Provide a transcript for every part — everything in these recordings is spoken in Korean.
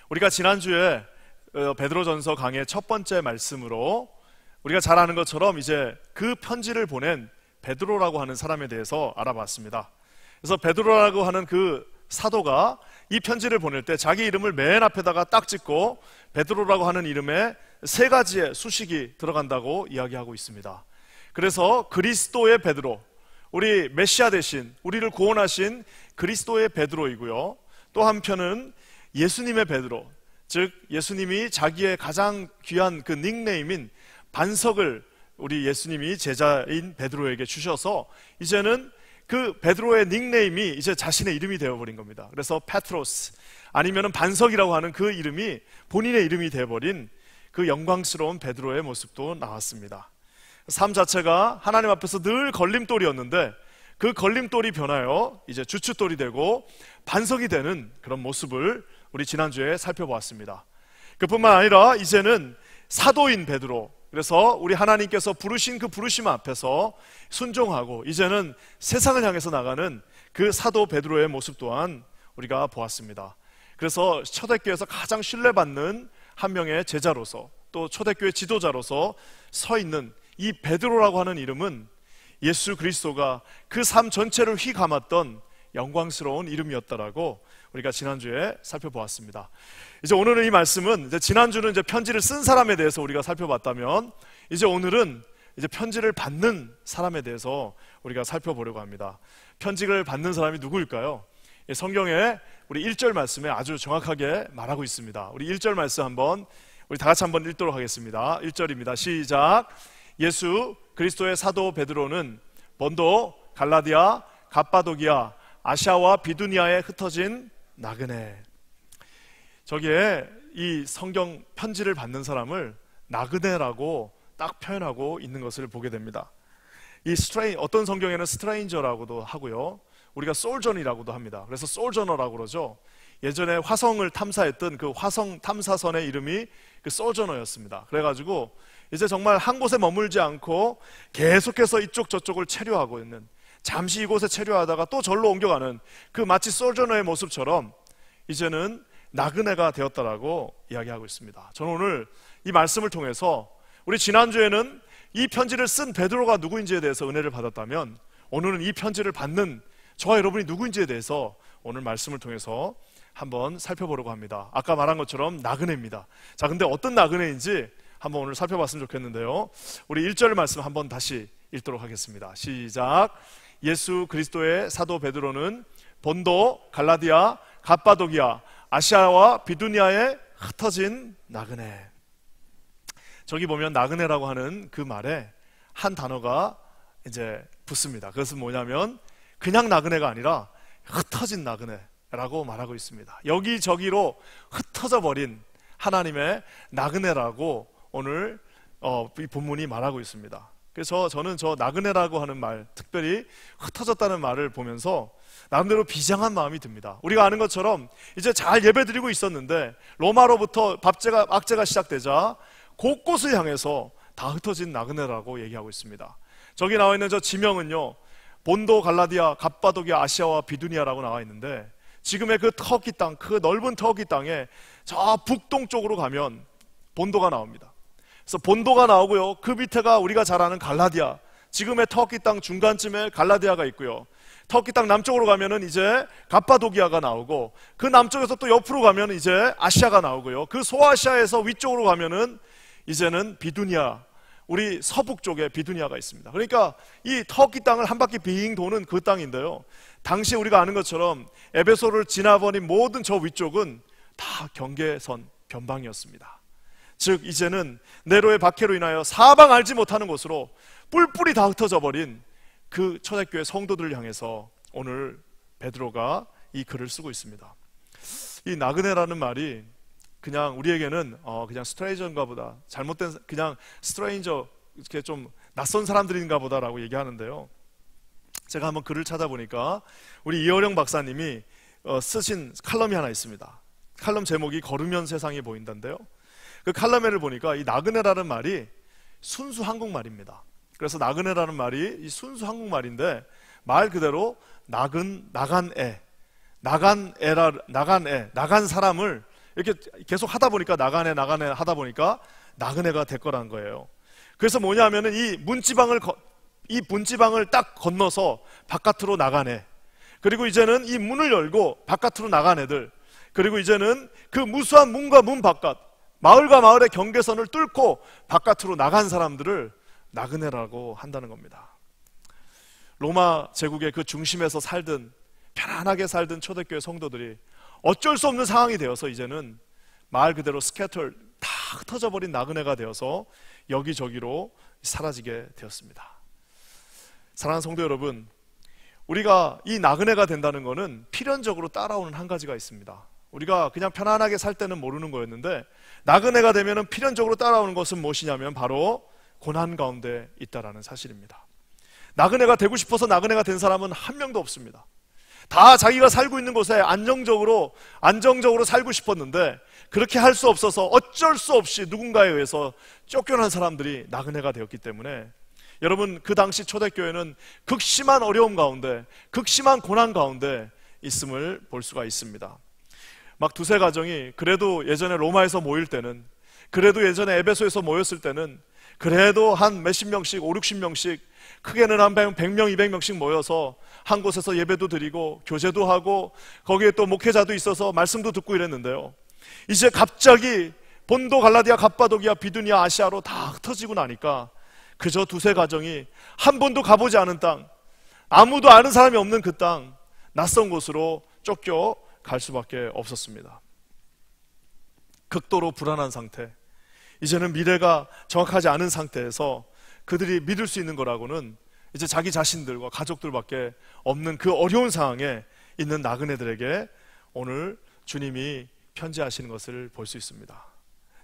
우리가 지난주에 베드로전서 강의 첫 번째 말씀으로 우리가 잘 아는 것처럼 이제 그 편지를 보낸 베드로라고 하는 사람에 대해서 알아봤습니다. 그래서 베드로라고 하는 그 사도가 이 편지를 보낼 때 자기 이름을 맨 앞에다가 딱 찍고 베드로라고 하는 이름에 세 가지의 수식이 들어간다고 이야기하고 있습니다. 그래서 그리스도의 베드로, 우리 메시아 대신 우리를 구원하신 그리스도의 베드로이고요, 또 한편은 예수님의 베드로, 즉 예수님이 자기의 가장 귀한 그 닉네임인 반석을 우리 예수님이 제자인 베드로에게 주셔서 이제는 그 베드로의 닉네임이 이제 자신의 이름이 되어버린 겁니다. 그래서 페트로스, 아니면 반석이라고 하는 그 이름이 본인의 이름이 되어버린 그 영광스러운 베드로의 모습도 나왔습니다. 삶 자체가 하나님 앞에서 늘 걸림돌이었는데 그 걸림돌이 변하여 이제 주춧돌이 되고 반석이 되는 그런 모습을 우리 지난주에 살펴보았습니다. 그뿐만 아니라 이제는 사도인 베드로, 그래서 우리 하나님께서 부르신 그 부르심 앞에서 순종하고 이제는 세상을 향해서 나가는 그 사도 베드로의 모습 또한 우리가 보았습니다. 그래서 초대교회에서 가장 신뢰받는 한 명의 제자로서 또 초대교회 지도자로서 서 있는 이 베드로라고 하는 이름은 예수 그리스도가 그 삶 전체를 휘감았던 영광스러운 이름이었다라고 우리가 지난주에 살펴보았습니다. 이제 오늘은 이 말씀은, 이제 지난주는 이제 편지를 쓴 사람에 대해서 우리가 살펴봤다면 이제 오늘은 이제 편지를 받는 사람에 대해서 우리가 살펴보려고 합니다. 편지를 받는 사람이 누구일까요? 성경에 우리 1절 말씀에 아주 정확하게 말하고 있습니다. 우리 1절 말씀 한번 우리 다 같이 한번 읽도록 하겠습니다. 1절입니다. 시작. 예수 그리스도의 사도 베드로는 본도, 갈라디아, 갑바도기아, 아시아와 비두니아에 흩어진 나그네. 저기에 이 성경 편지를 받는 사람을 나그네라고 딱 표현하고 있는 것을 보게 됩니다. 이 어떤 성경에는 스트레인저라고도 하고요, 우리가 솔전이라고도 합니다. 그래서 솔저너라고 그러죠. 예전에 화성을 탐사했던 그 화성 탐사선의 이름이 그 솔저너였습니다. 그래가지고 이제 정말 한 곳에 머물지 않고 계속해서 이쪽 저쪽을 체류하고 있는, 잠시 이곳에 체류하다가 또 절로 옮겨가는 그 마치 솔저너의 모습처럼 이제는 나그네가 되었다라고 이야기하고 있습니다. 저는 오늘 이 말씀을 통해서 우리 지난주에는 이 편지를 쓴 베드로가 누구인지에 대해서 은혜를 받았다면 오늘은 이 편지를 받는 저와 여러분이 누구인지에 대해서 오늘 말씀을 통해서 한번 살펴보려고 합니다. 아까 말한 것처럼 나그네입니다. 자, 근데 어떤 나그네인지 한번 오늘 살펴봤으면 좋겠는데요, 우리 1절 말씀 한번 다시 읽도록 하겠습니다. 시작. 예수 그리스도의 사도 베드로는 본도, 갈라디아, 갑바도기아, 아시아와 비두니아에 흩어진 나그네. 저기 보면 나그네라고 하는 그 말에 한 단어가 이제 붙습니다. 그것은 뭐냐면 그냥 나그네가 아니라 흩어진 나그네라고 말하고 있습니다. 여기저기로 흩어져 버린 하나님의 나그네라고 오늘 이 본문이 말하고 있습니다. 그래서 저는 저 나그네라고 하는 말, 특별히 흩어졌다는 말을 보면서 나름대로 비장한 마음이 듭니다. 우리가 아는 것처럼 이제 잘 예배드리고 있었는데 로마로부터 악재가 시작되자 곳곳을 향해서 다 흩어진 나그네라고 얘기하고 있습니다. 저기 나와 있는 저 지명은요, 본도, 갈라디아, 갑바도기아, 아시아와 비두니아라고 나와 있는데 지금의 그 터키 땅, 그 넓은 터키 땅에 저 북동쪽으로 가면 본도가 나옵니다. 그래서 본도가 나오고요, 그 밑에가 우리가 잘 아는 갈라디아, 지금의 터키 땅 중간쯤에 갈라디아가 있고요, 터키 땅 남쪽으로 가면은 이제 갑바도기아가 나오고, 그 남쪽에서 또 옆으로 가면 이제 아시아가 나오고요, 그 소아시아에서 위쪽으로 가면은 이제는 비두니아, 우리 서북 쪽에 비두니아가 있습니다. 그러니까 이 터키 땅을 한 바퀴 빙 도는 그 땅인데요, 당시 우리가 아는 것처럼 에베소를 지나버린 모든 저 위쪽은 다 경계선 변방이었습니다. 즉 이제는 네로의 박해로 인하여 사방 알지 못하는 곳으로 뿔뿔이 다 흩어져 버린 그 초대교회 성도들을 향해서 오늘 베드로가 이 글을 쓰고 있습니다. 이 나그네라는 말이 그냥 우리에게는 그냥 스트레인저인가 보다, 잘못된 그냥 스트레인저, 이렇게 좀 낯선 사람들인가 보다라고 얘기하는데요, 제가 한번 글을 찾아보니까 우리 이어령 박사님이 쓰신 칼럼이 하나 있습니다. 칼럼 제목이 걸으면 세상이 보인다인데요, 그 칼럼에를 보니까 이 나그네라는 말이 순수 한국말입니다. 그래서 나그네라는 말이 이 순수 한국말인데 말 그대로 나간 사람을 이렇게 계속 하다 보니까 나그네 하다 보니까 나그네가 됐거라는 거예요. 그래서 뭐냐면은 이 문지방을 딱 건너서 바깥으로 나가네. 그리고 이제는 이 문을 열고 바깥으로 나간 애들, 그리고 이제는 그 무수한 문과 문 바깥, 마을과 마을의 경계선을 뚫고 바깥으로 나간 사람들을 나그네라고 한다는 겁니다. 로마 제국의 그 중심에서 살든 편안하게 살던 초대교회 성도들이 어쩔 수 없는 상황이 되어서 이제는 말 그대로 스캐터 다 흩어져 버린 나그네가 되어서 여기저기로 사라지게 되었습니다. 사랑하는 성도 여러분, 우리가 이 나그네가 된다는 것은 필연적으로 따라오는 한 가지가 있습니다. 우리가 그냥 편안하게 살 때는 모르는 거였는데 나그네가 되면 필연적으로 따라오는 것은 무엇이냐면 바로 고난 가운데 있다라는 사실입니다. 나그네가 되고 싶어서 나그네가 된 사람은 한 명도 없습니다. 다 자기가 살고 있는 곳에 안정적으로 살고 싶었는데 그렇게 할 수 없어서 어쩔 수 없이 누군가에 의해서 쫓겨난 사람들이 나그네가 되었기 때문에, 여러분, 그 당시 초대교회는 극심한 어려움 가운데, 극심한 고난 가운데 있음을 볼 수가 있습니다. 막 두세 가정이 그래도 예전에 로마에서 모일 때는, 그래도 예전에 에베소에서 모였을 때는 그래도 한 몇십 명씩, 5, 60명씩, 크게는 한 100명, 200명씩 모여서 한 곳에서 예배도 드리고 교제도 하고 거기에 또 목회자도 있어서 말씀도 듣고 이랬는데요, 이제 갑자기 본도, 갈라디아, 갑바도기아, 비두니아, 아시아로 다 흩어지고 나니까 그저 두세 가정이 한 번도 가보지 않은 땅, 아무도 아는 사람이 없는 그 땅, 낯선 곳으로 쫓겨갈 수밖에 없었습니다. 극도로 불안한 상태, 이제는 미래가 정확하지 않은 상태에서 그들이 믿을 수 있는 거라고는 이제 자기 자신들과 가족들밖에 없는 그 어려운 상황에 있는 나그네들에게 오늘 주님이 편지하시는 것을 볼 수 있습니다.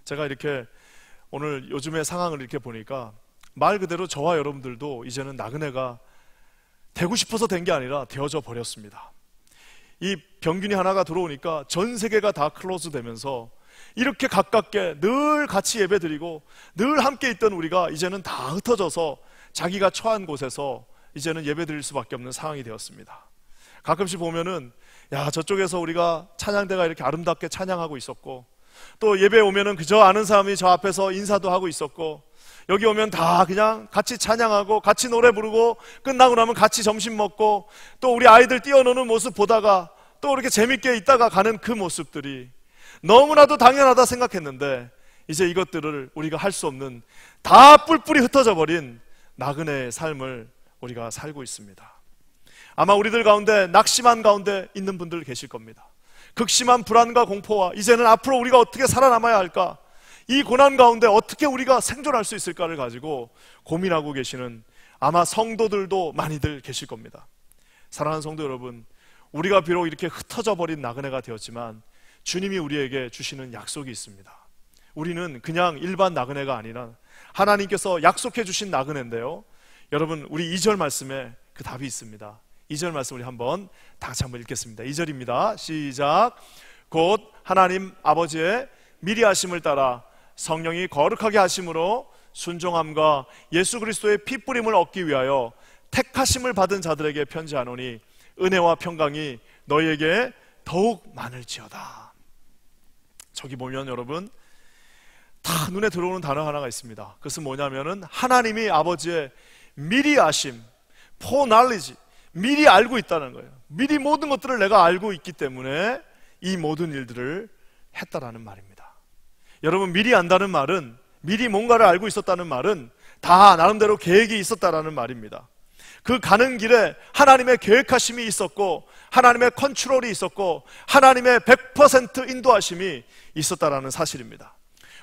제가 이렇게 오늘 요즘의 상황을 이렇게 보니까 말 그대로 저와 여러분들도 이제는 나그네가 되고 싶어서 된 게 아니라 되어져 버렸습니다. 이 병균이 하나가 들어오니까 전 세계가 다 클로즈 되면서 이렇게 가깝게 늘 같이 예배드리고 늘 함께 있던 우리가 이제는 다 흩어져서 자기가 처한 곳에서 이제는 예배드릴 수밖에 없는 상황이 되었습니다. 가끔씩 보면은 저쪽에서 우리가 찬양대가 이렇게 아름답게 찬양하고 있었고, 또 예배 오면은 그저 아는 사람이 저 앞에서 인사도 하고 있었고, 여기 오면 다 그냥 같이 찬양하고 같이 노래 부르고 끝나고 나면 같이 점심 먹고 또 우리 아이들 뛰어노는 모습 보다가 또 이렇게 재밌게 있다가 가는 그 모습들이 너무나도 당연하다 생각했는데, 이제 이것들을 우리가 할 수 없는 다 뿔뿔이 흩어져 버린 나그네의 삶을 우리가 살고 있습니다. 아마 우리들 가운데 낙심한 가운데 있는 분들 계실 겁니다. 극심한 불안과 공포와 이제는 앞으로 우리가 어떻게 살아남아야 할까, 이 고난 가운데 어떻게 우리가 생존할 수 있을까를 가지고 고민하고 계시는 아마 성도들도 많이들 계실 겁니다. 사랑하는 성도 여러분, 우리가 비록 이렇게 흩어져 버린 나그네가 되었지만 주님이 우리에게 주시는 약속이 있습니다. 우리는 그냥 일반 나그네가 아니라 하나님께서 약속해 주신 나그네인데요, 여러분, 우리 2절 말씀에 그 답이 있습니다. 2절 말씀 우리 다 같이 한번 읽겠습니다. 2절입니다. 시작. 곧 하나님 아버지의 미리 하심을 따라 성령이 거룩하게 하심으로 순종함과 예수 그리스도의 피 뿌림을 얻기 위하여 택하심을 받은 자들에게 편지하노니 은혜와 평강이 너희에게 더욱 많을지어다. 저기 보면 여러분 다 눈에 들어오는 단어 하나가 있습니다. 그것은 뭐냐면은 하나님이 아버지의 미리 아심, foreknowledge, 미리 알고 있다는 거예요. 미리 모든 것들을 내가 알고 있기 때문에 이 모든 일들을 했다라는 말입니다. 여러분, 미리 안다는 말은, 미리 뭔가를 알고 있었다는 말은 다 나름대로 계획이 있었다라는 말입니다. 그 가는 길에 하나님의 계획하심이 있었고 하나님의 컨트롤이 있었고 하나님의 100% 인도하심이 있었다라는 사실입니다.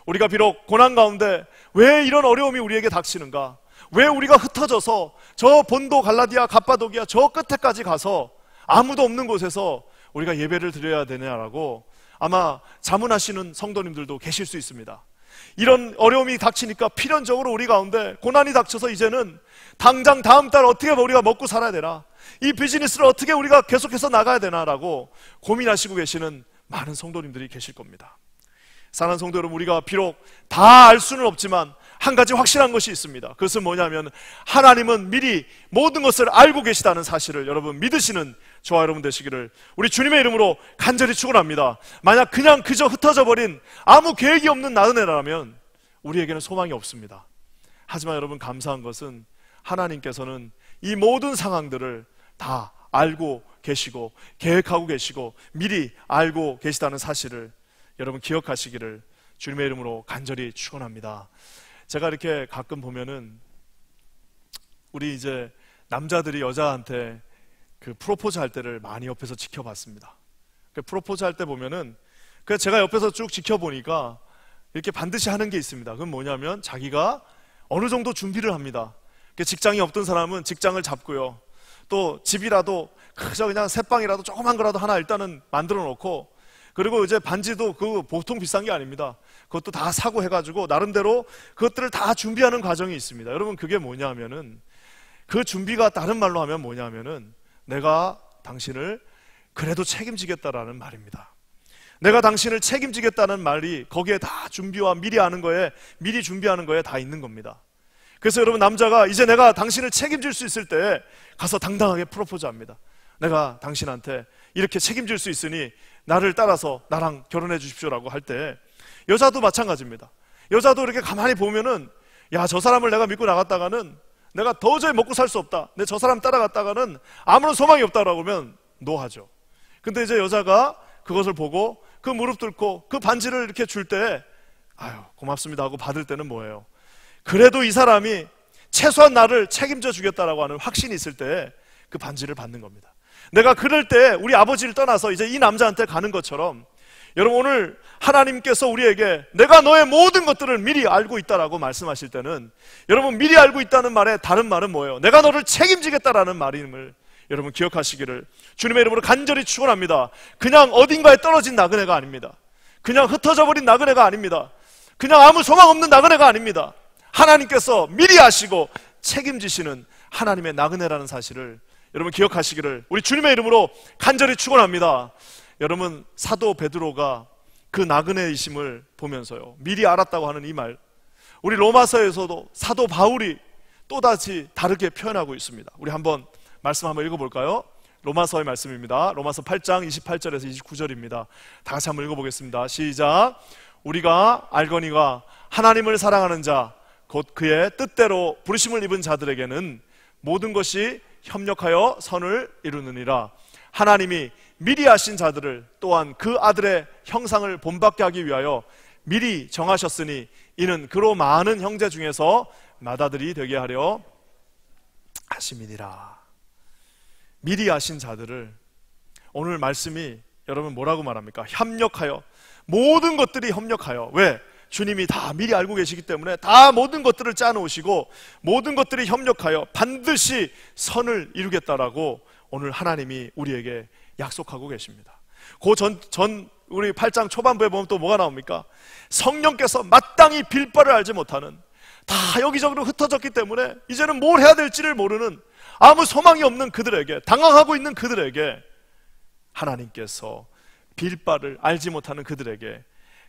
우리가 비록 고난 가운데 왜 이런 어려움이 우리에게 닥치는가, 왜 우리가 흩어져서 저 본도, 갈라디아, 갑바도기아 저 끝에까지 가서 아무도 없는 곳에서 우리가 예배를 드려야 되냐라고 아마 자문하시는 성도님들도 계실 수 있습니다. 이런 어려움이 닥치니까 필연적으로 우리 가운데 고난이 닥쳐서 이제는 당장 다음 달 어떻게 우리가 먹고 살아야 되나, 이 비즈니스를 어떻게 우리가 계속해서 나가야 되나라고 고민하시고 계시는 많은 성도님들이 계실 겁니다. 사랑하는 성도 여러분, 우리가 비록 다 알 수는 없지만 한 가지 확실한 것이 있습니다. 그것은 뭐냐면 하나님은 미리 모든 것을 알고 계시다는 사실을 여러분 믿으시는 저와 여러분 되시기를 우리 주님의 이름으로 간절히 축원합니다. 만약 그냥 그저 흩어져 버린 아무 계획이 없는 나그네라면 우리에게는 소망이 없습니다. 하지만 여러분 감사한 것은 하나님께서는 이 모든 상황들을 다 알고 계시고 계획하고 계시고 미리 알고 계시다는 사실을 여러분 기억하시기를 주님의 이름으로 간절히 축원합니다. 제가 이렇게 가끔 보면은 우리 이제 남자들이 여자한테 그 프로포즈 할 때를 많이 옆에서 지켜봤습니다. 그 프로포즈 할 때 보면은 그 제가 옆에서 쭉 지켜보니까 이렇게 반드시 하는 게 있습니다. 그건 뭐냐면 자기가 어느 정도 준비를 합니다. 직장이 없던 사람은 직장을 잡고요. 또 집이라도 그저 그냥 새방이라도 조그만 거라도 하나 일단은 만들어 놓고, 그리고 이제 반지도 그 보통 비싼 게 아닙니다. 그것도 다 사고 해가지고 나름대로 그것들을 다 준비하는 과정이 있습니다. 여러분 그게 뭐냐면은 그 준비가 다른 말로 하면 뭐냐면은 내가 당신을 그래도 책임지겠다라는 말입니다. 내가 당신을 책임지겠다는 말이 거기에 다 준비와 미리 하는 거에, 미리 준비하는 거에 다 있는 겁니다. 그래서 여러분 남자가 이제 내가 당신을 책임질 수 있을 때 가서 당당하게 프로포즈합니다. 내가 당신한테 이렇게 책임질 수 있으니 나를 따라서 나랑 결혼해 주십시오라고 할 때 여자도 마찬가지입니다. 여자도 이렇게 가만히 보면은 야, 저 사람을 내가 믿고 나갔다가는 내가 도저히 먹고 살 수 없다, 내 저 사람 따라갔다가는 아무런 소망이 없다라고 하면 노하죠. 근데 이제 여자가 그것을 보고 그 무릎 꿇고 그 반지를 이렇게 줄 때 아유 고맙습니다 하고 받을 때는 뭐예요? 그래도 이 사람이 최소한 나를 책임져 주겠다라고 하는 확신이 있을 때 그 반지를 받는 겁니다. 내가 그럴 때 우리 아버지를 떠나서 이제 이 남자한테 가는 것처럼 여러분 오늘 하나님께서 우리에게 내가 너의 모든 것들을 미리 알고 있다라고 말씀하실 때는 여러분 미리 알고 있다는 말의 다른 말은 뭐예요? 내가 너를 책임지겠다라는 말임을 여러분 기억하시기를 주님의 이름으로 간절히 축원합니다. 그냥 어딘가에 떨어진 나그네가 아닙니다. 그냥 흩어져 버린 나그네가 아닙니다. 그냥 아무 소망 없는 나그네가 아닙니다. 하나님께서 미리 아시고 책임지시는 하나님의 나그네라는 사실을 여러분 기억하시기를 우리 주님의 이름으로 간절히 축원합니다. 여러분 사도 베드로가 그 나그네이심을 보면서요 미리 알았다고 하는 이 말, 우리 로마서에서도 사도 바울이 또다시 다르게 표현하고 있습니다. 우리 한번 말씀 한번 읽어볼까요? 로마서의 말씀입니다. 로마서 8장 28절에서 29절입니다. 다 같이 한번 읽어보겠습니다. 시작. 우리가 알거니와 하나님을 사랑하는 자 곧 그의 뜻대로 부르심을 입은 자들에게는 모든 것이 협력하여 선을 이루느니라. 하나님이 미리 하신 자들을 또한 그 아들의 형상을 본받게 하기 위하여 미리 정하셨으니 이는 그로 많은 형제 중에서 맏아들이 되게 하려 하심이니라. 미리 하신 자들을 오늘 말씀이 여러분 뭐라고 말합니까? 협력하여, 모든 것들이 협력하여. 왜? 주님이 다 미리 알고 계시기 때문에 다 모든 것들을 짜놓으시고 모든 것들이 협력하여 반드시 선을 이루겠다라고 오늘 하나님이 우리에게 약속하고 계십니다. 우리 8장 초반부에 보면 또 뭐가 나옵니까? 성령께서 마땅히 빌바를 알지 못하는, 다 여기저기로 흩어졌기 때문에 이제는 뭘 해야 될지를 모르는, 아무 소망이 없는 그들에게, 당황하고 있는 그들에게 하나님께서 빌바를 알지 못하는 그들에게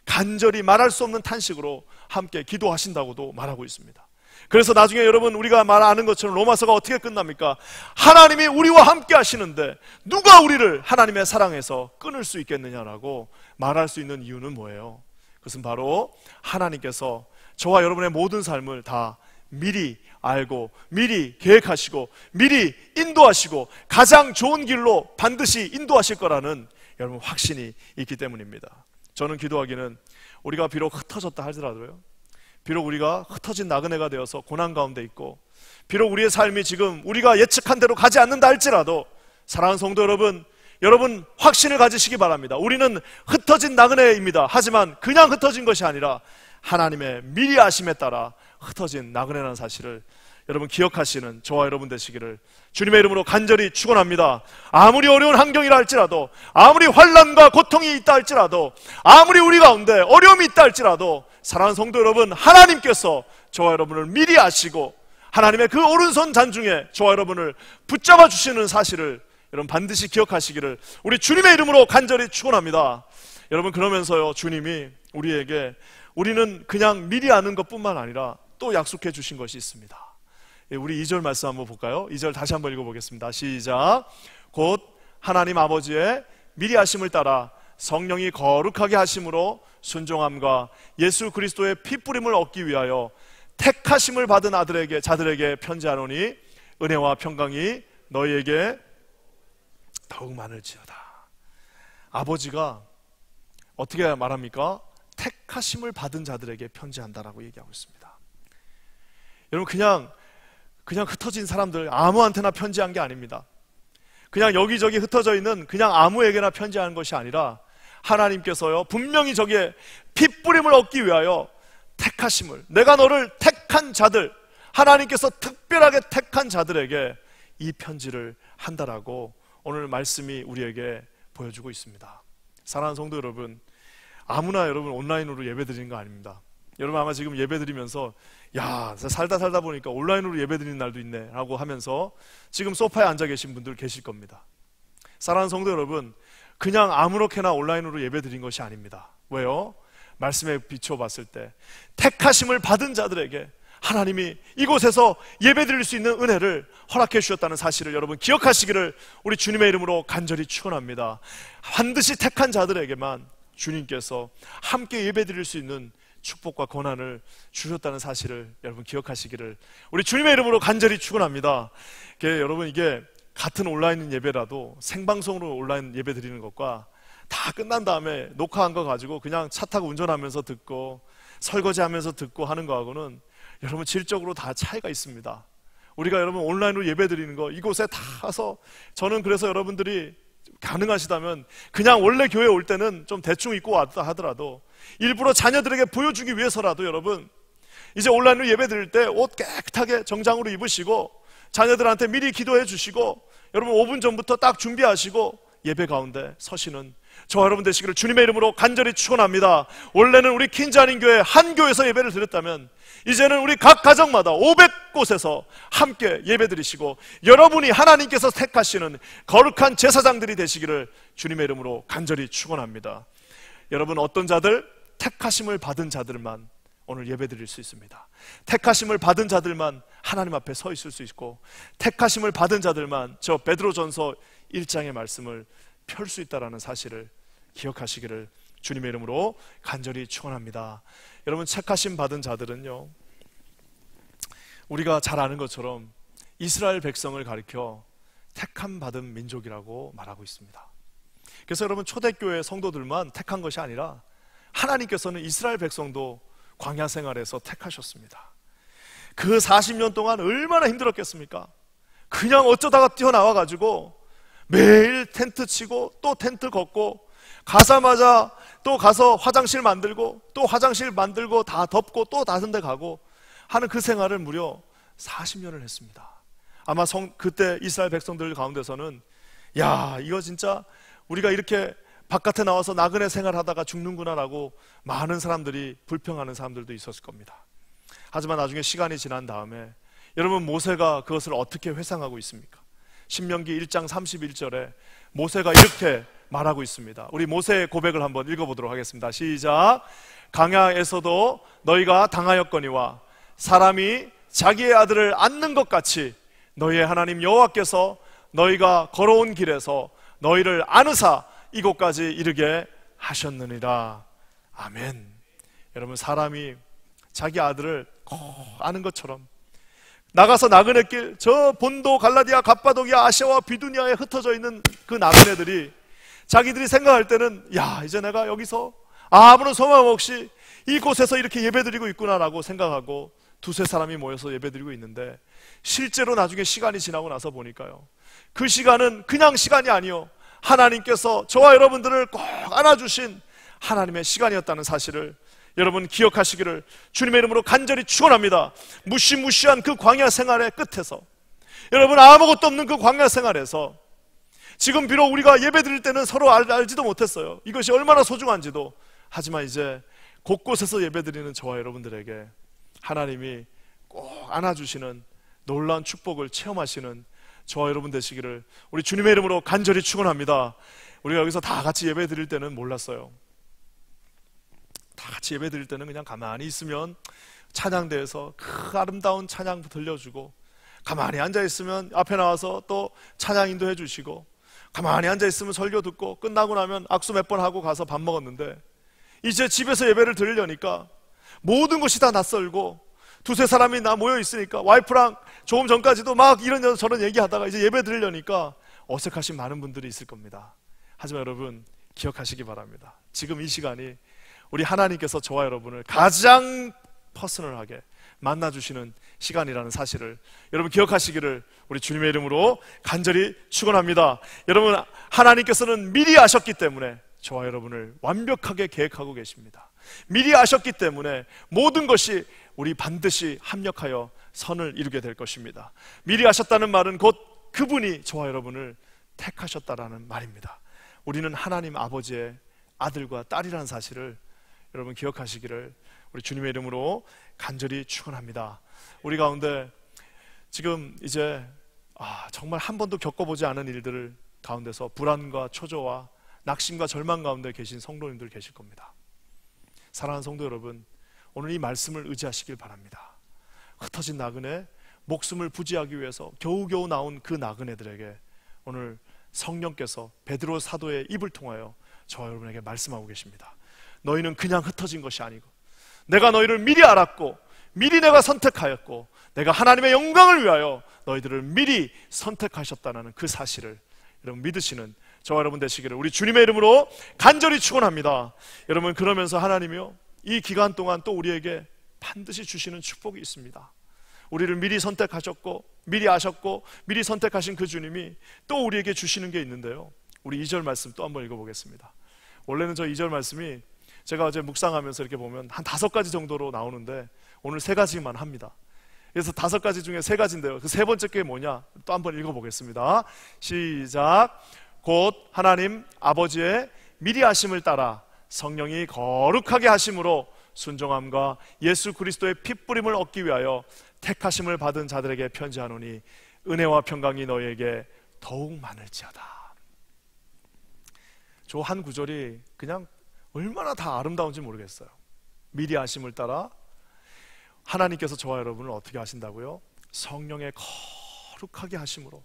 간절히 말할 수 없는 탄식으로 함께 기도하신다고도 말하고 있습니다. 그래서 나중에 여러분 우리가 말하는 것처럼 로마서가 어떻게 끝납니까? 하나님이 우리와 함께 하시는데 누가 우리를 하나님의 사랑에서 끊을 수 있겠느냐라고 말할 수 있는 이유는 뭐예요? 그것은 바로 하나님께서 저와 여러분의 모든 삶을 다 미리 알고 미리 계획하시고 미리 인도하시고 가장 좋은 길로 반드시 인도하실 거라는 여러분 확신이 있기 때문입니다. 저는 기도하기는 우리가 비록 흩어졌다 할지라도요, 비록 우리가 흩어진 나그네가 되어서 고난 가운데 있고, 비록 우리의 삶이 지금 우리가 예측한 대로 가지 않는다 할지라도 사랑하는 성도 여러분, 여러분 확신을 가지시기 바랍니다. 우리는 흩어진 나그네입니다. 하지만 그냥 흩어진 것이 아니라 하나님의 미리 아심에 따라 흩어진 나그네라는 사실을 여러분 기억하시는 저와 여러분 되시기를 주님의 이름으로 간절히 축원합니다. 아무리 어려운 환경이라 할지라도, 아무리 환난과 고통이 있다 할지라도, 아무리 우리 가운데 어려움이 있다 할지라도 사랑하는 성도 여러분, 하나님께서 저와 여러분을 미리 아시고 하나님의 그 오른손 잔중에 저와 여러분을 붙잡아 주시는 사실을 여러분 반드시 기억하시기를 우리 주님의 이름으로 간절히 축원합니다. 여러분 그러면서요 주님이 우리에게, 우리는 그냥 미리 아는 것뿐만 아니라 또 약속해 주신 것이 있습니다. 우리 2절 말씀 한번 볼까요? 2절 다시 한번 읽어보겠습니다. 시작. 곧 하나님 아버지의 미리 하심을 따라 성령이 거룩하게 하심으로 순종함과 예수 그리스도의 피뿌림을 얻기 위하여 택하심을 받은 자들에게 편지하노니 은혜와 평강이 너희에게 더욱 많을지어다. 아버지가 어떻게 말합니까? 택하심을 받은 자들에게 편지한다라고 얘기하고 있습니다. 여러분, 그냥 흩어진 사람들 아무한테나 편지한 게 아닙니다. 그냥 여기저기 흩어져 있는 그냥 아무에게나 편지하는 것이 아니라 하나님께서요, 분명히 저기에 핏뿌림을 얻기 위하여 택하심을, 내가 너를 택한 자들, 하나님께서 특별하게 택한 자들에게 이 편지를 한다라고 오늘 말씀이 우리에게 보여주고 있습니다. 사랑하는 성도 여러분, 아무나 여러분 온라인으로 예배 드리는 거 아닙니다. 여러분 아마 지금 예배 드리면서 야, 살다 보니까 온라인으로 예배 드리는 날도 있네 라고 하면서 지금 소파에 앉아 계신 분들 계실 겁니다. 사랑하는 성도 여러분, 그냥 아무렇게나 온라인으로 예배 드린 것이 아닙니다. 왜요? 말씀에 비춰봤을 때 택하심을 받은 자들에게 하나님이 이곳에서 예배 드릴 수 있는 은혜를 허락해 주셨다는 사실을 여러분 기억하시기를 우리 주님의 이름으로 간절히 축원합니다. 반드시 택한 자들에게만 주님께서 함께 예배 드릴 수 있는 축복과 권한을 주셨다는 사실을 여러분 기억하시기를 우리 주님의 이름으로 간절히 축원합니다. 여러분, 이게 같은 온라인 예배라도 생방송으로 온라인 예배 드리는 것과 다 끝난 다음에 녹화한 거 가지고 그냥 차 타고 운전하면서 듣고 설거지하면서 듣고 하는 거하고는 여러분 질적으로 다 차이가 있습니다. 우리가 여러분 온라인으로 예배 드리는 거 이곳에 다 와서, 저는 그래서 여러분들이 가능하시다면 그냥 원래 교회 올 때는 좀 대충 입고 왔다 하더라도 일부러 자녀들에게 보여주기 위해서라도 여러분 이제 온라인으로 예배 드릴 때 옷 깨끗하게 정장으로 입으시고 자녀들한테 미리 기도해 주시고 여러분 5분 전부터 딱 준비하시고 예배 가운데 서시는 저와 여러분 되시기를 주님의 이름으로 간절히 축원합니다. 원래는 우리 킨자린 교회 한 교회에서 예배를 드렸다면 이제는 우리 각 가정마다 500곳에서 함께 예배 드리시고 여러분이 하나님께서 택하시는 거룩한 제사장들이 되시기를 주님의 이름으로 간절히 축원합니다. 여러분, 어떤 자들? 택하심을 받은 자들만 오늘 예배 드릴 수 있습니다. 택하심을 받은 자들만 하나님 앞에 서 있을 수 있고 택하심을 받은 자들만 저 베드로전서 1장의 말씀을 펼 수 있다는 사실을 기억하시기를 주님의 이름으로 간절히 축원합니다. 여러분, 택하심 받은 자들은요, 우리가 잘 아는 것처럼 이스라엘 백성을 가리켜 택함 받은 민족이라고 말하고 있습니다. 그래서 여러분, 초대교회 성도들만 택한 것이 아니라 하나님께서는 이스라엘 백성도 광야 생활에서 택하셨습니다. 그 40년 동안 얼마나 힘들었겠습니까? 그냥 어쩌다가 뛰어나와가지고 매일 텐트 치고 또 텐트 걷고 가자마자 또 가서 화장실 만들고 또 화장실 만들고 다 덮고 또 다른 데 가고 하는 그 생활을 무려 40년을 했습니다. 아마 그때 이스라엘 백성들 가운데서는 야, 이거 진짜 우리가 이렇게 바깥에 나와서 나그네 생활하다가 죽는구나라고 많은 사람들이 불평하는 사람들도 있었을 겁니다. 하지만 나중에 시간이 지난 다음에 여러분, 모세가 그것을 어떻게 회상하고 있습니까? 신명기 1장 31절에 모세가 이렇게 말하고 있습니다. 우리 모세의 고백을 한번 읽어보도록 하겠습니다. 시작. 강야에서도 너희가 당하였거니와 사람이 자기의 아들을 안는 것 같이 너희의 하나님 여호와께서 너희가 걸어온 길에서 너희를 안으사 이곳까지 이르게 하셨느니라. 아멘. 여러분, 사람이 자기 아들을 꼭 아는 것처럼 나가서 나그네길, 저 본도, 갈라디아, 갑바도기아, 아시아와 비두니아에 흩어져 있는 그 나그네들이 자기들이 생각할 때는 야, 이제 내가 여기서 아무런 소망 없이 이곳에서 이렇게 예배드리고 있구나라고 생각하고 두세 사람이 모여서 예배드리고 있는데 실제로 나중에 시간이 지나고 나서 보니까요, 그 시간은 그냥 시간이 아니요, 하나님께서 저와 여러분들을 꼭 안아주신 하나님의 시간이었다는 사실을 여러분 기억하시기를 주님의 이름으로 간절히 축원합니다. 무시무시한 그 광야 생활의 끝에서 여러분, 아무것도 없는 그 광야 생활에서 지금 비록 우리가 예배 드릴 때는 서로 알지도 못했어요. 이것이 얼마나 소중한지도. 하지만 이제 곳곳에서 예배 드리는 저와 여러분들에게 하나님이 꼭 안아주시는 놀라운 축복을 체험하시는 저와 여러분 되시기를 우리 주님의 이름으로 간절히 축원합니다. 우리가 여기서 다 같이 예배 드릴 때는 몰랐어요. 다 같이 예배 드릴 때는 그냥 가만히 있으면 찬양대에서 그 아름다운 찬양 들려주고, 가만히 앉아있으면 앞에 나와서 또 찬양 인도해 주시고, 가만히 앉아있으면 설교 듣고 끝나고 나면 악수 몇 번 하고 가서 밥 먹었는데, 이제 집에서 예배를 드리려니까 모든 것이 다 낯설고, 두세 사람이 나 모여 있으니까 와이프랑 조금 전까지도 막 이런저런 얘기하다가 이제 예배 드리려니까 어색하신 많은 분들이 있을 겁니다. 하지만 여러분 기억하시기 바랍니다. 지금 이 시간이 우리 하나님께서 저와 여러분을 가장 퍼스널하게 만나주시는 시간이라는 사실을 여러분 기억하시기를 우리 주님의 이름으로 간절히 축원합니다. 여러분, 하나님께서는 미리 아셨기 때문에 저와 여러분을 완벽하게 계획하고 계십니다. 미리 아셨기 때문에 모든 것이 우리 반드시 합력하여 선을 이루게 될 것입니다. 미리 아셨다는 말은 곧 그분이 저와 여러분을 택하셨다라는 말입니다. 우리는 하나님 아버지의 아들과 딸이라는 사실을 여러분 기억하시기를 우리 주님의 이름으로 간절히 축원합니다. 우리 가운데 지금 이제 정말 한 번도 겪어보지 않은 일들을 가운데서 불안과 초조와 낙심과 절망 가운데 계신 성도님들 계실 겁니다. 사랑하는 성도 여러분, 오늘 이 말씀을 의지하시길 바랍니다. 흩어진 나그네, 목숨을 부지하기 위해서 겨우겨우 나온 그 나그네들에게 오늘 성령께서 베드로 사도의 입을 통하여 저와 여러분에게 말씀하고 계십니다. 너희는 그냥 흩어진 것이 아니고 내가 너희를 미리 알았고 미리 내가 선택하였고 내가 하나님의 영광을 위하여 너희들을 미리 선택하셨다는 그 사실을 여러분 믿으시는 저와 여러분 되시기를 우리 주님의 이름으로 간절히 축원합니다. 여러분, 그러면서 하나님이요, 이 기간 동안 또 우리에게 반드시 주시는 축복이 있습니다. 우리를 미리 선택하셨고 미리 아셨고 미리 선택하신 그 주님이 또 우리에게 주시는 게 있는데요, 우리 2절 말씀 또 한번 읽어보겠습니다. 원래는 저 2절 말씀이 제가 어제 묵상하면서 이렇게 보면 한 5가지 정도로 나오는데 오늘 3가지만 합니다. 그래서 5가지 중에 3가지인데요, 그 3번째 게 뭐냐 또 한번 읽어보겠습니다. 시작. 곧 하나님 아버지의 미리 하심을 따라 성령이 거룩하게 하심으로 순종함과 예수 그리스도의 핏부림을 얻기 위하여 택하심을 받은 자들에게 편지하노니 은혜와 평강이 너희에게 더욱 많을지어다. 저 한 구절이 그냥 얼마나 다 아름다운지 모르겠어요. 미리 하심을 따라 하나님께서 저와 여러분을 어떻게 하신다고요? 성령의 거룩하게 하심으로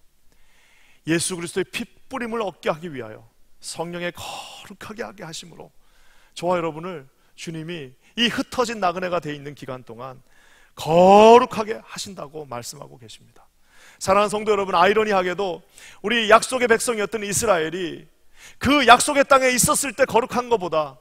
예수 그리스도의 핏부림을 얻게 하기 위하여 성령의 거룩하게 하게 하심으로 저와 여러분을 주님이 이 흩어진 나그네가 돼 있는 기간 동안 거룩하게 하신다고 말씀하고 계십니다. 사랑하는 성도 여러분, 아이러니하게도 우리 약속의 백성이었던 이스라엘이 그 약속의 땅에 있었을 때 거룩한 것보다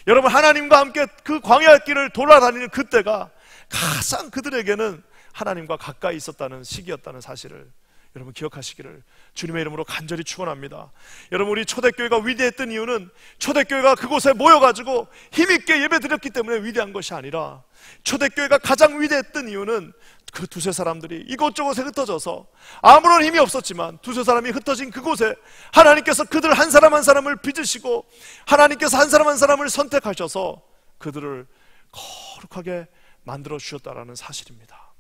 여러분 하나님과 함께 그 광야 길을 돌아다니는 그때가 가장 그들에게는 하나님과 가까이 있었다는 시기였다는 사실을 여러분 기억하시기를 주님의 이름으로 간절히 축원합니다. 여러분, 우리 초대교회가 위대했던 이유는 초대교회가 그곳에 모여가지고 힘있게 예배드렸기 때문에 위대한 것이 아니라, 초대교회가 가장 위대했던 이유는 그 두세 사람들이 이곳저곳에 흩어져서 아무런 힘이 없었지만 두세 사람이 흩어진 그곳에 하나님께서 그들 한 사람 한 사람을 빚으시고 하나님께서 한 사람 한 사람을 선택하셔서 그들을 거룩하게 만들어 주셨다라는 사실입니다.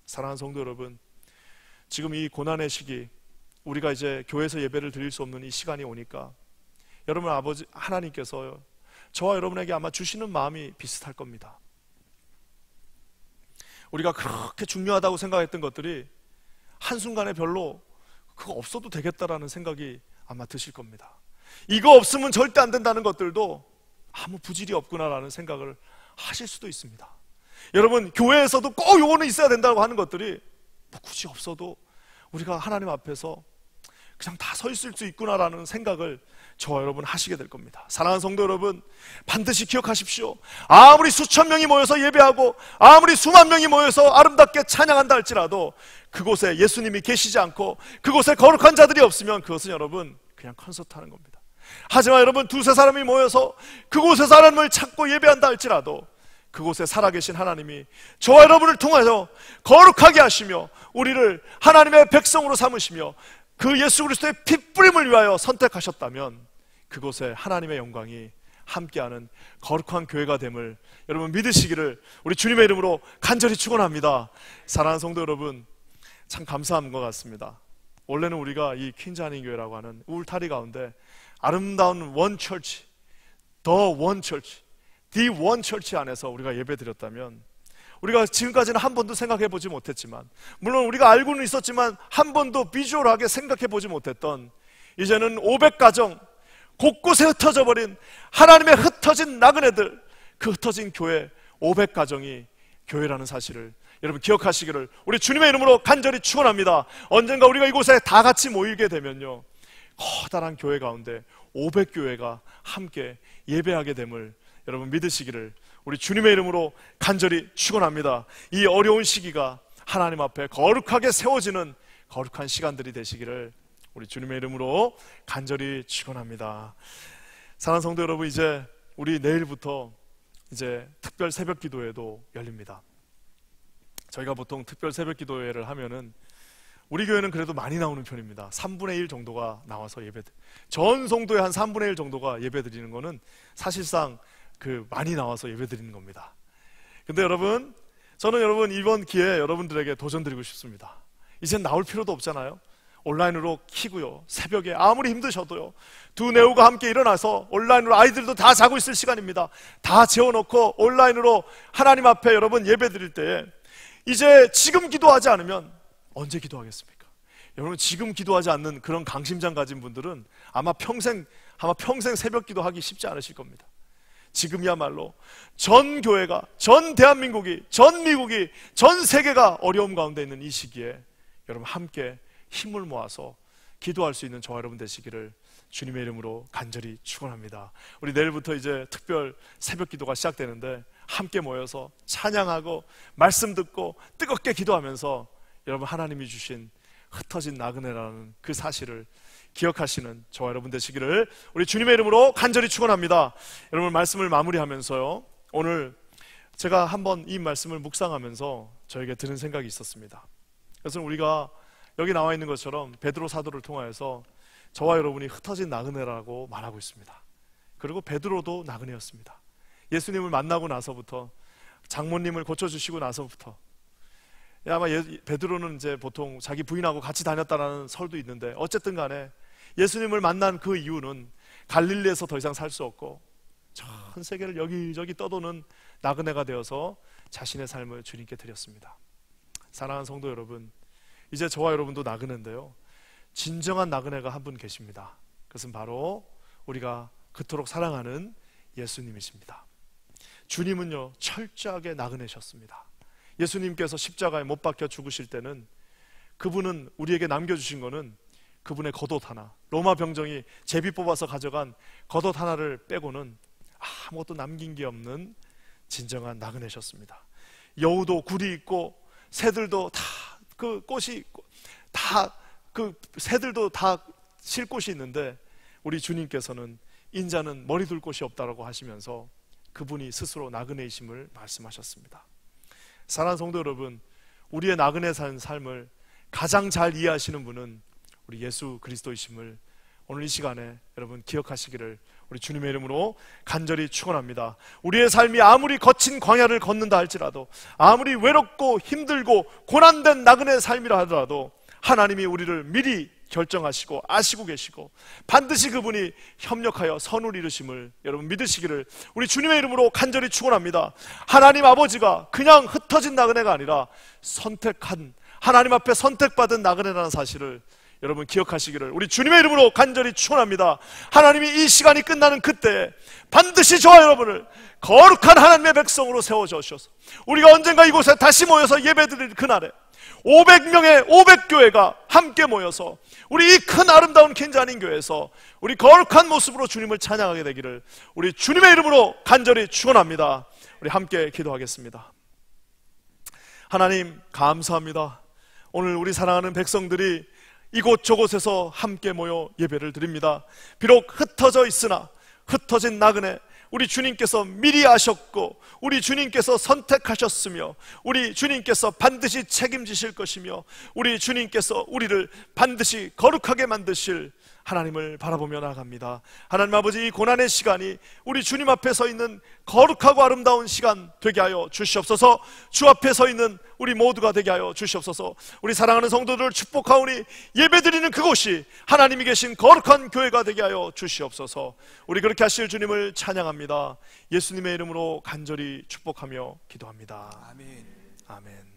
사랑하는 성도 여러분, 지금 이 고난의 시기, 우리가 이제 교회에서 예배를 드릴 수 없는 이 시간이 오니까 여러분 아버지 하나님께서 저와 여러분에게 아마 주시는 마음이 비슷할 겁니다. 우리가 그렇게 중요하다고 생각했던 것들이 한순간에 별로 그거 없어도 되겠다라는 생각이 아마 드실 겁니다. 이거 없으면 절대 안 된다는 것들도 아무 부질이 없구나라는 생각을 하실 수도 있습니다. 여러분, 교회에서도 꼭 요거는 있어야 된다고 하는 것들이 뭐 굳이 없어도 우리가 하나님 앞에서 그냥 다 서 있을 수 있구나라는 생각을 저와 여러분 하시게 될 겁니다. 사랑하는 성도 여러분, 반드시 기억하십시오. 아무리 수천 명이 모여서 예배하고 아무리 수만 명이 모여서 아름답게 찬양한다 할지라도 그곳에 예수님이 계시지 않고 그곳에 거룩한 자들이 없으면 그것은 여러분 그냥 콘서트 하는 겁니다. 하지만 여러분, 두세 사람이 모여서 그곳에서 하나님을 찾고 예배한다 할지라도 그곳에 살아계신 하나님이 저와 여러분을 통하여 거룩하게 하시며 우리를 하나님의 백성으로 삼으시며 그 예수 그리스도의 핏부림을 위하여 선택하셨다면 그곳에 하나님의 영광이 함께하는 거룩한 교회가 됨을 여러분 믿으시기를 우리 주님의 이름으로 간절히 축원합니다. 사랑하는 성도 여러분, 참 감사한 것 같습니다. 원래는 우리가 이 퀸즈하닝 교회라고 하는 울타리 가운데 아름다운 원처치, 더 원처치, 디 원처치 안에서 우리가 예배 드렸다면 우리가 지금까지는 한 번도 생각해 보지 못했지만, 물론 우리가 알고는 있었지만 한 번도 비주얼하게 생각해 보지 못했던, 이제는 500가정 곳곳에 흩어져 버린 하나님의 흩어진 나그네들, 그 흩어진 교회 500가정이 교회라는 사실을 여러분 기억하시기를 우리 주님의 이름으로 간절히 축원합니다. 언젠가 우리가 이곳에 다 같이 모이게 되면요, 커다란 교회 가운데 500교회가 함께 예배하게 됨을 여러분 믿으시기를 우리 주님의 이름으로 간절히 축원합니다. 이 어려운 시기가 하나님 앞에 거룩하게 세워지는 거룩한 시간들이 되시기를 우리 주님의 이름으로 간절히 축원합니다. 사랑하는 성도 여러분, 이제 우리 내일부터 이제 특별 새벽 기도회도 열립니다. 저희가 보통 특별 새벽 기도회를 하면은 우리 교회는 그래도 많이 나오는 편입니다. 3분의 1 정도가 나와서 전 성도의 한 3분의 1 정도가 예배 드리는 거는 사실상 많이 나와서 예배 드리는 겁니다. 근데 여러분, 저는 여러분 이번 기회에 여러분들에게 도전드리고 싶습니다. 이젠 나올 필요도 없잖아요. 온라인으로 키고요, 새벽에 아무리 힘드셔도요, 두 내우가 함께 일어나서 온라인으로, 아이들도 다 자고 있을 시간입니다. 다 재워놓고 온라인으로 하나님 앞에 여러분 예배 드릴 때에 이제 지금 기도하지 않으면 언제 기도하겠습니까? 여러분, 지금 기도하지 않는 그런 강심장 가진 분들은 아마 평생 새벽 기도하기 쉽지 않으실 겁니다. 지금이야말로 전 교회가, 전 대한민국이, 전 미국이, 전 세계가 어려움 가운데 있는 이 시기에 여러분 함께 힘을 모아서 기도할 수 있는 저와 여러분 되시기를 주님의 이름으로 간절히 축원합니다. 우리 내일부터 이제 특별 새벽 기도가 시작되는데 함께 모여서 찬양하고 말씀 듣고 뜨겁게 기도하면서 여러분 하나님이 주신 흩어진 나그네라는 그 사실을 기억하시는 저와 여러분 되시기를 우리 주님의 이름으로 간절히 축원합니다. 여러분, 말씀을 마무리하면서요, 오늘 제가 한번 이 말씀을 묵상하면서 저에게 드는 생각이 있었습니다. 그래서 우리가 여기 나와 있는 것처럼 베드로 사도를 통하여서 저와 여러분이 흩어진 나그네라고 말하고 있습니다. 그리고 베드로도 나그네였습니다. 예수님을 만나고 나서부터, 장모님을 고쳐주시고 나서부터, 아마 베드로는 이제 보통 자기 부인하고 같이 다녔다라는 설도 있는데, 어쨌든 간에 예수님을 만난 그 이유는 갈릴리에서 더 이상 살 수 없고 전 세계를 여기저기 떠도는 나그네가 되어서 자신의 삶을 주님께 드렸습니다. 사랑하는 성도 여러분, 이제 저와 여러분도 나그네인데요, 진정한 나그네가 한 분 계십니다. 그것은 바로 우리가 그토록 사랑하는 예수님이십니다. 주님은요, 철저하게 나그네셨습니다. 예수님께서 십자가에 못 박혀 죽으실 때는 그분은 우리에게 남겨주신 거는 그분의 겉옷 하나, 로마 병정이 제비 뽑아서 가져간 겉옷 하나를 빼고는 아무것도 남긴 게 없는 진정한 나그네셨습니다. 여우도 굴이 있고 새들도 다 그 꽃이 있고 다 그 새들도 다 쉴 곳이 있는데, 우리 주님께서는 인자는 머리 둘 곳이 없다라고 하시면서 그분이 스스로 나그네이심을 말씀하셨습니다. 사랑하는 성도 여러분, 우리의 나그네 산 삶을 가장 잘 이해하시는 분은 우리 예수 그리스도이심을 오늘 이 시간에 여러분 기억하시기를 우리 주님의 이름으로 간절히 축원합니다. 우리의 삶이 아무리 거친 광야를 걷는다 할지라도, 아무리 외롭고 힘들고 고난된 나그네 삶이라 하더라도 하나님이 우리를 미리 결정하시고 아시고 계시고 반드시 그분이 협력하여 선을 이루심을 여러분 믿으시기를 우리 주님의 이름으로 간절히 축원합니다. 하나님 아버지가 그냥 흩어진 나그네가 아니라 선택한, 하나님 앞에 선택받은 나그네라는 사실을 여러분 기억하시기를 우리 주님의 이름으로 간절히 축원합니다. 하나님이 이 시간이 끝나는 그때 반드시 저와 여러분을 거룩한 하나님의 백성으로 세워주셔서 우리가 언젠가 이곳에 다시 모여서 예배드릴 그날에 500명의 500교회가 함께 모여서 우리 이 큰 아름다운 킨자닌 교회에서 우리 거룩한 모습으로 주님을 찬양하게 되기를 우리 주님의 이름으로 간절히 축원합니다. 우리 함께 기도하겠습니다. 하나님 감사합니다. 오늘 우리 사랑하는 백성들이 이곳저곳에서 함께 모여 예배를 드립니다. 비록 흩어져 있으나 흩어진 나그네 우리 주님께서 미리 아셨고 우리 주님께서 선택하셨으며 우리 주님께서 반드시 책임지실 것이며 우리 주님께서 우리를 반드시 거룩하게 만드실 하나님을 바라보며 나아갑니다. 하나님 아버지, 이 고난의 시간이 우리 주님 앞에 서 있는 거룩하고 아름다운 시간 되게 하여 주시옵소서. 주 앞에 서 있는 우리 모두가 되게 하여 주시옵소서. 우리 사랑하는 성도들을 축복하오니 예배드리는 그곳이 하나님이 계신 거룩한 교회가 되게 하여 주시옵소서. 우리 그렇게 하실 주님을 찬양합니다. 예수님의 이름으로 간절히 축복하며 기도합니다. 아멘. 아멘.